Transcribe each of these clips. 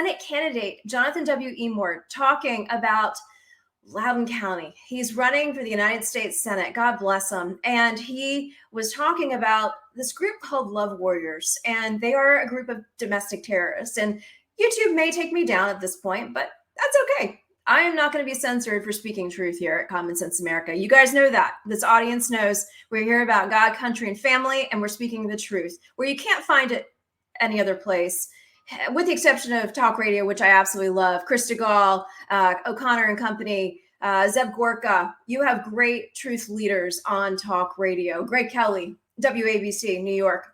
Senate candidate Jonathan W. Emord talking about Loudoun County. He's running for the United States Senate. God bless him. And he was talking about this group called Love Warriors, and they are a group of domestic terrorists. And YouTube may take me down at this point, but that's okay. I am not going to be censored for speaking truth here at Common Sense America. You guys know that. This audience knows we're here about God, country, and family, and we're speaking the truth where you can't find it any other place, with the exception of talk radio, which I absolutely love. Krista Gall, O'Connor and Company, Zeb Gorka. You have great truth leaders on talk radio. Greg Kelly, WABC, New York.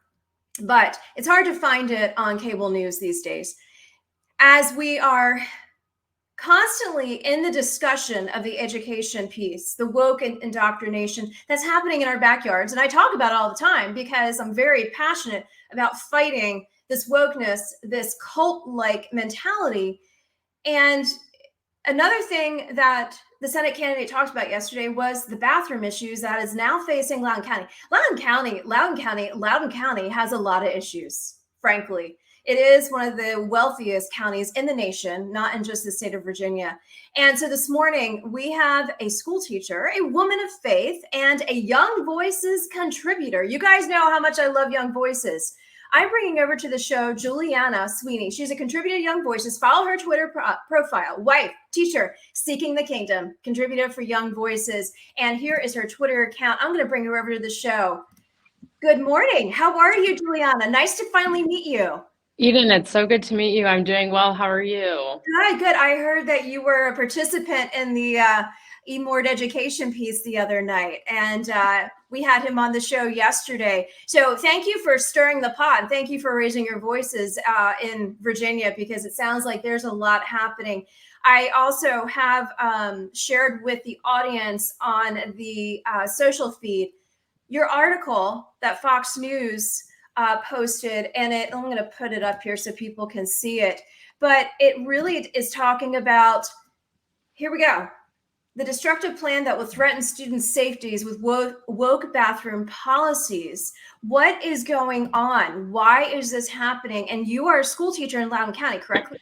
But it's hard to find it on cable news these days. As we are constantly in the discussion of the education piece, the woke indoctrination that's happening in our backyards. And I talk about it all the time because I'm very passionate about fighting this wokeness, this cult-like mentality. And another thing that the Senate candidate talked about yesterday was the bathroom issues that is now facing Loudoun County. Loudoun County has a lot of issues, frankly. It is one of the wealthiest counties in the nation, not in just the state of Virginia. And so this morning, we have a school teacher, a woman of faith, and a Young Voices contributor. You guys know how much I love Young Voices. I'm bringing over to the show Juliana Sweeny. She's a contributor to Young Voices. Follow her Twitter profile. Wife, teacher, seeking the kingdom, contributor for Young Voices. And here is her Twitter account. I'm going to bring her over to the show. Good morning. How are you, Juliana? Nice to finally meet you. Eden, it's so good to meet you. I'm doing well. How are you? Hi, good. I heard that you were a participant in the Emord education piece the other night, and we had him on the show yesterday. So thank you for stirring the pot. Thank you for raising your voices in Virginia, because it sounds like there's a lot happening. I also have shared with the audience on the social feed your article that Fox News posted, and I'm going to put it up here so people can see it. But it really is talking about, here we go, the destructive plan that will threaten students' safeties with woke bathroom policies. What is going on? Why is this happening? And you are a school teacher in Loudoun County, correct?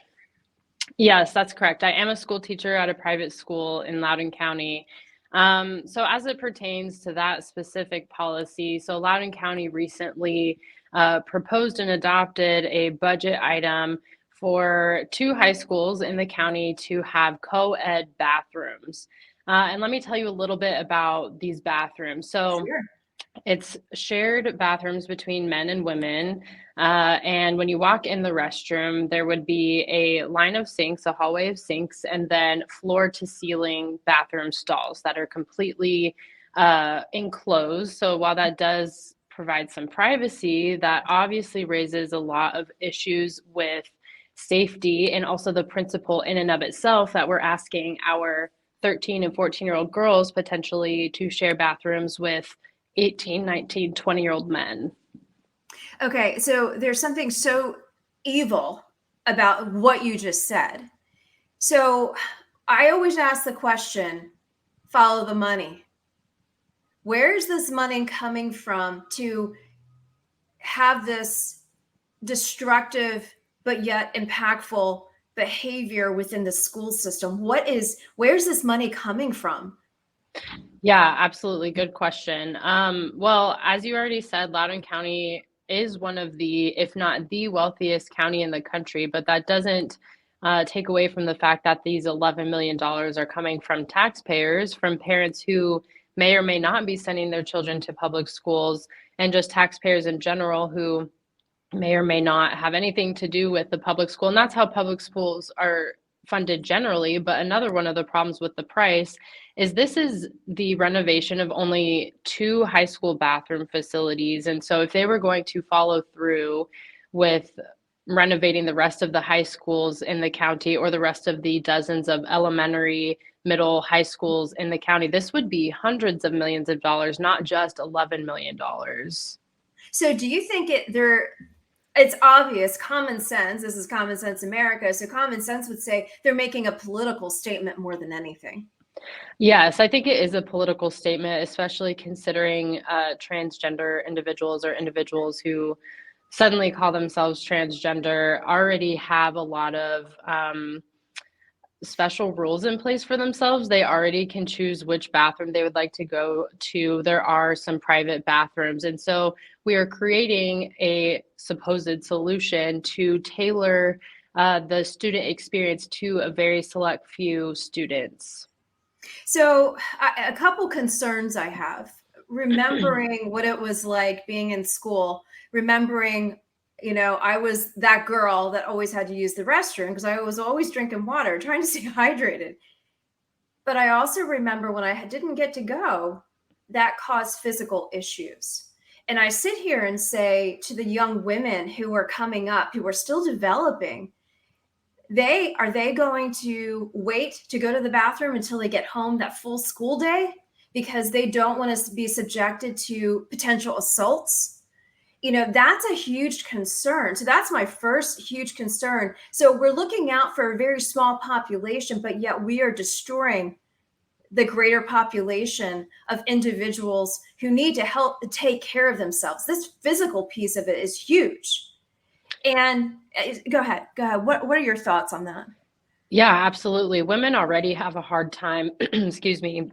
Yes, that's correct. I am a school teacher at a private school in Loudoun County. So as it pertains to that specific policy, so Loudoun County recently proposed and adopted a budget item for 2 high schools in the county to have co-ed bathrooms. And let me tell you a little bit about these bathrooms. So sure. It's shared bathrooms between men and women. And when you walk in the restroom, there would be a line of sinks, a hallway of sinks, and then floor to ceiling bathroom stalls that are completely enclosed. So while that does provide some privacy, that obviously raises a lot of issues with safety, and also the principle in and of itself that we're asking our 13 and 14-year-old girls potentially to share bathrooms with 18, 19, 20-year-old men. Okay, so there's something so evil about what you just said. So I always ask the question, follow the money. Where is this money coming from to have this destructive but yet impactful behavior within the school system? Where's this money coming from? Yeah, absolutely. Good question. Well, as you already said, Loudoun County is one of the, if not the wealthiest county in the country, but that doesn't take away from the fact that these $11 million are coming from taxpayers, from parents who may or may not be sending their children to public schools, and just taxpayers in general who may or may not have anything to do with the public school. And that's how public schools are funded generally. But another one of the problems with the price is this is the renovation of only 2 high school bathroom facilities. And so if they were going to follow through with renovating the rest of the high schools in the county, or the rest of the dozens of elementary, middle, high schools in the county, this would be hundreds of millions of dollars, not just $11 million. So do you think it's obvious, common sense, this is Common Sense America, so common sense would say they're making a political statement more than anything? Yes, I think it is a political statement, especially considering transgender individuals, or individuals who suddenly call themselves transgender already have a lot of special rules in place for themselves. They already can choose which bathroom they would like to go to. There are some private bathrooms. And so we are creating a supposed solution to tailor the student experience to a very select few students. So, a couple concerns I have. Remembering what it was like being in school, remembering, I was that girl that always had to use the restroom because I was always drinking water, trying to stay hydrated. But I also remember when I didn't get to go, that caused physical issues. And I sit here and say to the young women who are coming up, who are still developing, are they going to wait to go to the bathroom until they get home that full school day because they don't want to be subjected to potential assaults? That's a huge concern. So that's my first huge concern. So we're looking out for a very small population, but yet we are destroying the greater population of individuals who need to help take care of themselves. This physical piece of it is huge. And go ahead. What are your thoughts on that? Yeah, absolutely. Women already have a hard time, excuse me,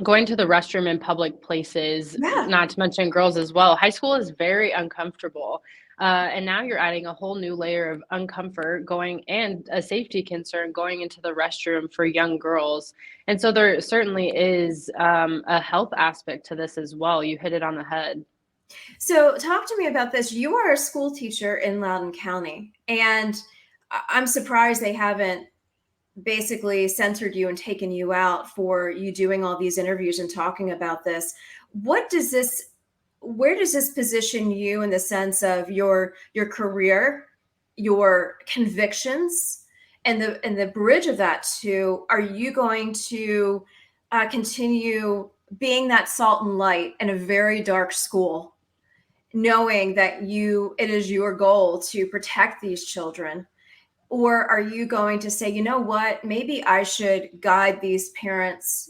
going to the restroom in public places, Yeah. not to mention girls as well. High school is very uncomfortable. And now you're adding a whole new layer of uncomfort going and a safety concern going into the restroom for young girls. And so there certainly is a health aspect to this as well. You hit it on the head. So talk to me about this. You are a school teacher in Loudoun County, and I'm surprised they haven't basically censored you and taken you out for you doing all these interviews and talking about this. Where does this position you in the sense of your career, your convictions, and the bridge of that to, are you going to continue being that salt and light in a very dark school, knowing that it is your goal to protect these children? Or are you going to say, you know what, maybe I should guide these parents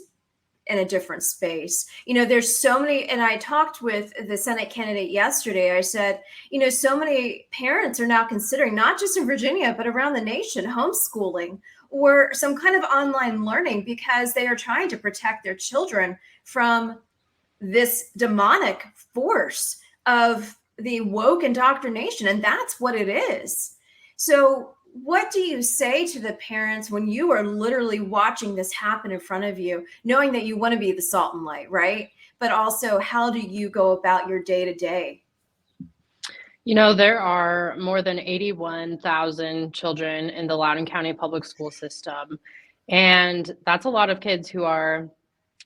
in a different space? There's so many, and I talked with the Senate candidate yesterday. I said, so many parents are now considering, not just in Virginia, but around the nation, homeschooling or some kind of online learning because they are trying to protect their children from this demonic force of the woke indoctrination. And that's what it is. So what do you say to the parents when you are literally watching this happen in front of you, knowing that you want to be the salt and light, right? But also, how do you go about your day to day? There are more than 81,000 children in the Loudoun County public school system. And that's a lot of kids who are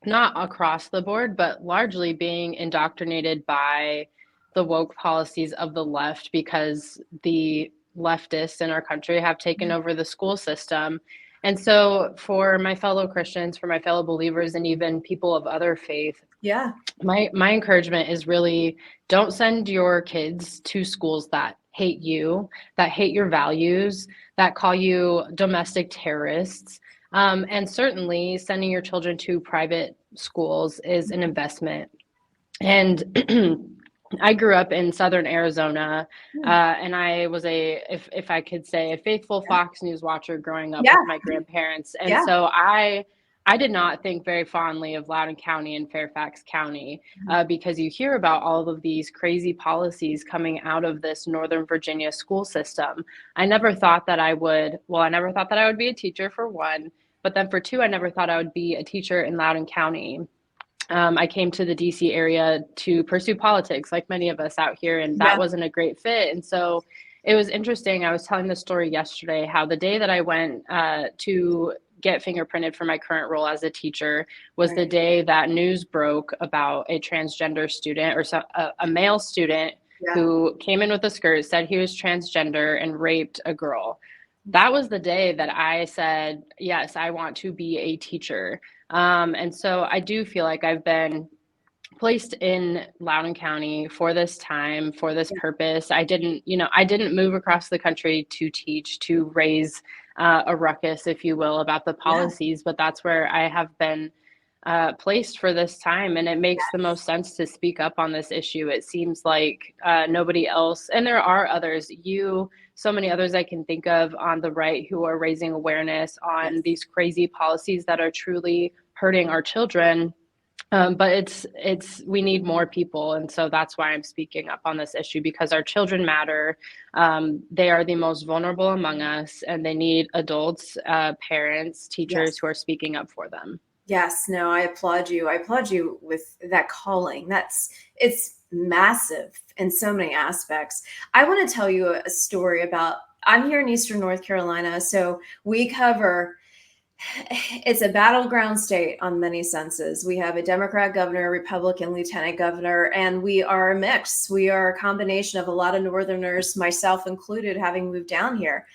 not across the board, but largely being indoctrinated by the woke policies of the left because the leftists in our country have taken over the school system. And so, for my fellow Christians, for my fellow believers, and even people of other faith, Yeah. my encouragement is really don't send your kids to schools that hate you, that hate your values, that call you domestic terrorists. And certainly sending your children to private schools is an investment. And I grew up in Southern Arizona, and I was if I could say, a faithful Fox News watcher growing up Yeah. with my grandparents. And Yeah. so I did not think very fondly of Loudoun County and Fairfax County because you hear about all of these crazy policies coming out of this Northern Virginia school system. I never thought that I would be a teacher, for one, but then for two, I never thought I would be a teacher in Loudoun County. I came to the DC area to pursue politics, like many of us out here, and that wasn't a great fit. And so it was interesting. I was telling the story yesterday how the day that I went to get fingerprinted for my current role as a teacher was the day that news broke about a transgender student, or a male student who came in with a skirt, said he was transgender, and raped a girl. That was the day that I said, yes, I want to be a teacher. And so I do feel like I've been placed in Loudoun County for this time, for this purpose. I didn't move across the country to teach, to raise a ruckus, if you will, about the policies, but that's where I have been placed for this time, and it makes the most sense to speak up on this issue. It seems like nobody else, and there are others, so many others I can think of on the right who are raising awareness on these crazy policies that are truly hurting our children. But we need more people, and so that's why I'm speaking up on this issue, because our children matter. They are the most vulnerable among us, and they need adults, parents, teachers who are speaking up for them. Yes, no, I applaud you. I applaud you with that calling. It's massive in so many aspects. I want to tell you a story about, I'm here in Eastern North Carolina, so we cover, it's a battleground state on many senses. We have a Democrat governor, a Republican lieutenant governor, and we are a mix. We are a combination of a lot of Northerners, myself included, having moved down here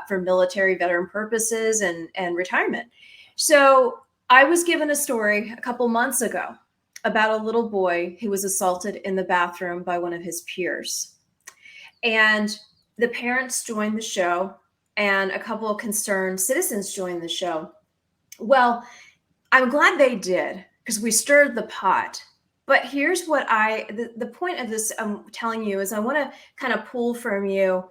for military veteran purposes and retirement. So I was given a story a couple months ago about a little boy who was assaulted in the bathroom by one of his peers. And the parents joined the show, and a couple of concerned citizens joined the show. Well, I'm glad they did, because we stirred the pot. But here's what the point of this I'm telling you is I want to kind of pull from you,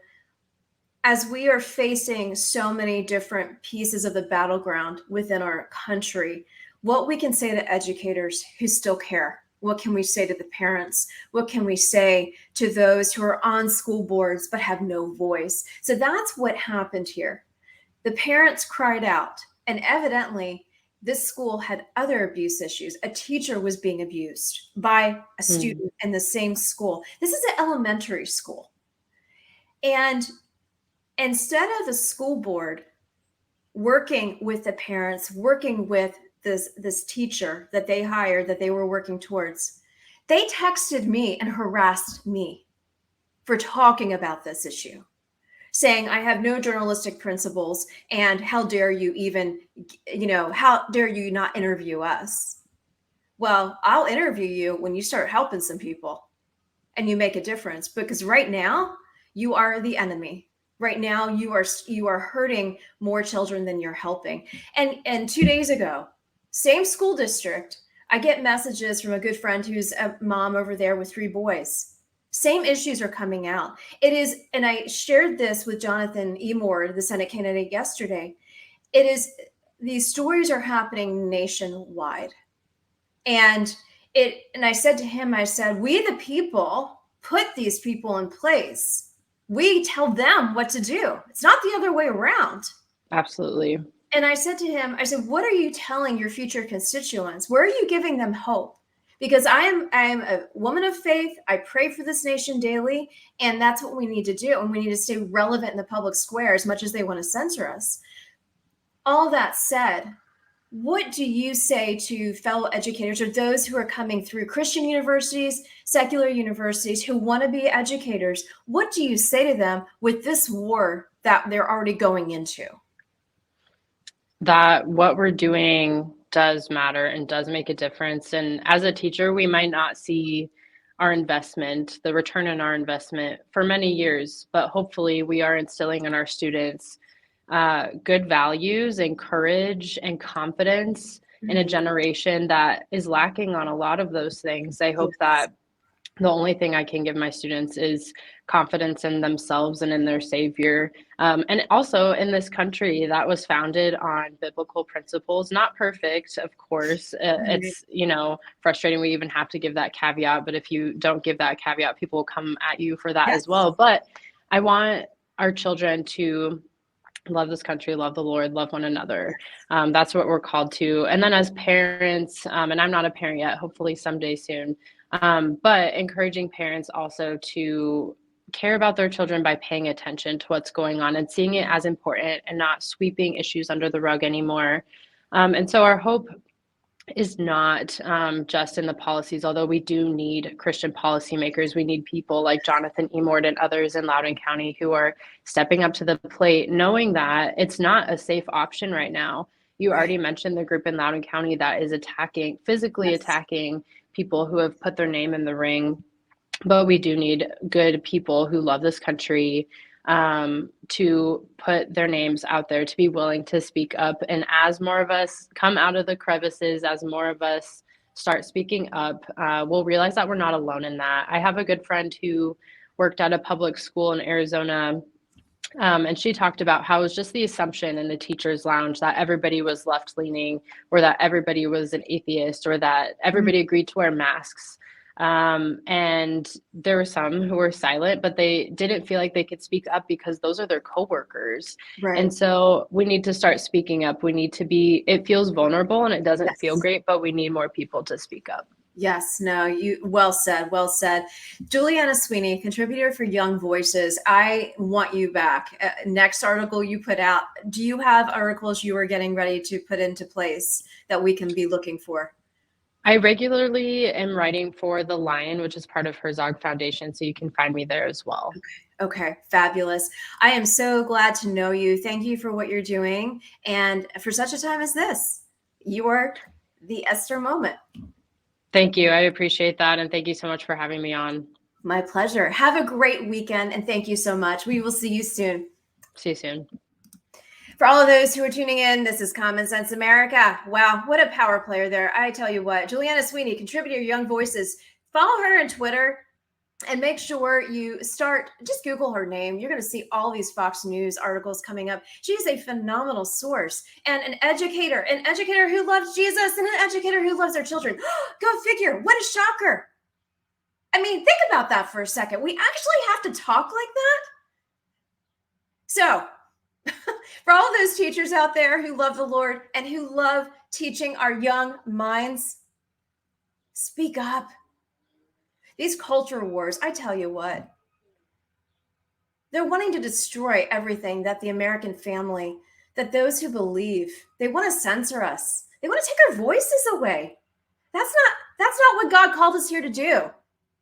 as we are facing so many different pieces of the battleground within our country, what we can say to educators who still care. What can we say to the parents? What can we say to those who are on school boards but have no voice? So that's what happened here. The parents cried out, and evidently this school had other abuse issues. A teacher was being abused by a student in the same school. This is an elementary school. And instead of the school board working with the parents, working with this teacher that they hired, that they were working towards, they texted me and harassed me for talking about this issue, saying I have no journalistic principles, and how dare you even, how dare you not interview us? Well, I'll interview you when you start helping some people and you make a difference, because right now you are the enemy. Right now, you are hurting more children than you're helping. And 2 days ago, same school district, I get messages from a good friend who's a mom over there with 3 boys. Same issues are coming out. It is, and I shared this with Jonathan Emord, the Senate candidate, yesterday. It is, these stories are happening nationwide. And I said to him, I said, we the people put these people in place. We tell them what to do. It's not the other way around. Absolutely. And I said to him, I said, what are you telling your future constituents? Where are you giving them hope? Because I am a woman of faith. I pray for this nation daily, and that's what we need to do. And we need to stay relevant in the public square as much as they want to censor us. All that said, what do you say to fellow educators or those who are coming through Christian universities, secular universities, who want to be educators? What do you say to them with this war that they're already going into? That what we're doing does matter and does make a difference. And as a teacher, we might not see our investment, the return on our investment, for many years, but hopefully we are instilling in our students good values and courage and confidence in a generation that is lacking on a lot of those things. I hope that the only thing I can give my students is confidence in themselves and in their Savior. And also in this country that was founded on biblical principles, not perfect, of course. It's, frustrating. We even have to give that caveat. But if you don't give that caveat, people will come at you for that as well. But I want our children to love this country, love the Lord, love one another. That's what we're called to. And then as parents, and I'm not a parent yet, hopefully someday soon, but encouraging parents also to care about their children by paying attention to what's going on and seeing it as important and not sweeping issues under the rug anymore. And so our hope is not just in the policies, although we do need Christian policymakers. We need people like Jonathan Emord and others in Loudoun County who are stepping up to the plate, knowing that it's not a safe option right now. You already mentioned the group in Loudoun County that is physically attacking people who have put their name in the ring. But we do need good people who love this country, to put their names out there, to be willing to speak up. And as more of us come out of the crevices, as more of us start speaking up, we'll realize that we're not alone in that. I have a good friend who worked at a public school in Arizona, and she talked about how it was just the assumption in the teachers' lounge that everybody was left leaning, or that everybody was an atheist, or that everybody agreed to wear masks. And there were some who were silent, but they didn't feel like they could speak up because those are their coworkers. Right. And so we need to start speaking up. We need to be, it feels vulnerable and it doesn't feel Yes. great, but we need more people to speak up. Yes, no, you well said, well said. Juliana Sweeny, contributor for Young Voices. I want you back. Next article you put out, do you have articles you are getting ready to put into place that we can be looking for? I regularly am writing for The Lion, which is part of Herzog Foundation, so you can find me there as well. Okay, fabulous. I am so glad to know you. Thank you for what you're doing. And for such a time as this, you are the Esther moment. Thank you. I appreciate that. And thank you so much for having me on. My pleasure. Have a great weekend. And thank you so much. We will see you soon. See you soon. For all of those who are tuning in, this is Common Sense America. Wow, what a power player there. I tell you what, Juliana Sweeny, contributor Young Voices. Follow her on Twitter and make sure you just Google her name. You're going to see all these Fox News articles coming up. She is a phenomenal source and an educator who loves Jesus and an educator who loves their children. Go figure. What a shocker. I mean, think about that for a second. We actually have to talk like that. So, for all of those teachers out there who love the Lord and who love teaching our young minds, speak up. These culture wars, I tell you what, they're wanting to destroy everything that the American family, that those who believe, they want to censor us. They want to take our voices away. That's not what God called us here to do.